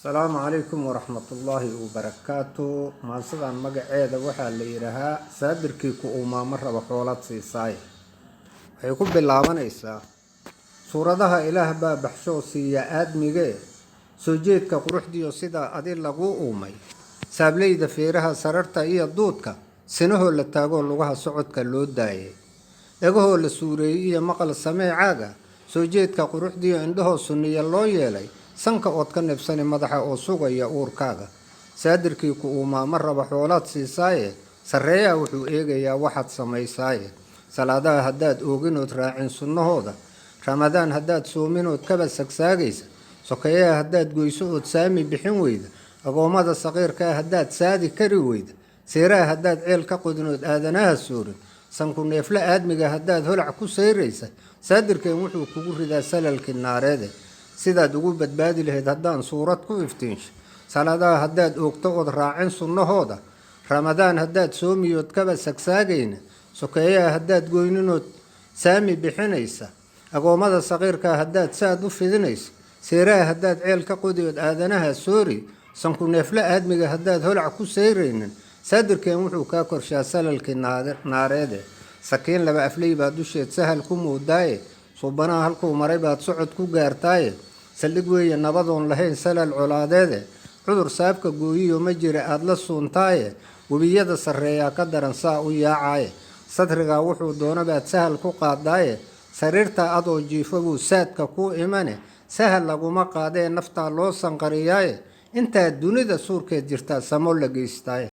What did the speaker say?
السلام عليكم ورحمة الله وبركاته. ما صدق مجا عيدا وحا اللي يرها سادركي كوما مرة بحولات سيساي هيكون باللابان إيسا سورة إله باب بحشو سيا آدمي سوجيت كقروح ديو سيدا أدي لغو أومي سابلي دفيرها سررتا إيا دودكا سنهو اللي تاقو لغوها سعودكا اللود داي إيقوهو اللي سوري إيا مقال السماع عاقا سوجيت كقروح ديو عنده سنية اللو يلي sanka ood ka nibsani madaxa oo sugaya uurkaaga saadirkii ku uumaa mar raba xoolaad siisaaye sarreeyaa wuxuu eegayaa waxaad samaysaaye salaadaha haddaad ooginood raacin sunnahooda ramadaan haddaad soominood kaba sagsaagaysa sokeeyaha haddaad goyso ood saami bixin weyda agoommada saqiirkaa haddaad saadi kari weyda seeraha haddaad ceel ka qodinood aadanaha soorin sanku neefla aadmiga haddaad holac ku sayraysa saadirkeen wuxuu kugu ridaa salalkii naareede sidaad ugu badbaadi lahayd haddaan suurad ku iftiinsho salaadaha haddaad oogto ood raacin sunnahooda ramadaan haddaad soomiyood kaba sagsaagayna sokeeyaha haddaad goyninood saami bixinaysa agoommada saqiirkaa haddaad saad u fidinaysa seeraha haddaad ceel ka qodiyood aadanaha soori sanku neefla aadmiga haddaad holac ku sayraynin saadirkeen wuxuu kaa korshaa salalkii naareede sakiin laba afley baad dusheed sahal ku moodaaye suubanaha halkuu maray baad socod ku gaartaaye saldhig weeye nabadoon lahayn salal colaadeede cudur saabka gooyiyo ma jira aada la suuntaaye webiyada sarreeyaa ka daran saa u yaacaaye sadrigaa wuxuu doonabaad sahal ku qaadaaye sariirtaa adoo jiifo buu saadka kuu imane sahal laguma qaadee naftaa loo sanqariyaaye intaad dunida suurkeed jirtaa samo la geystaaye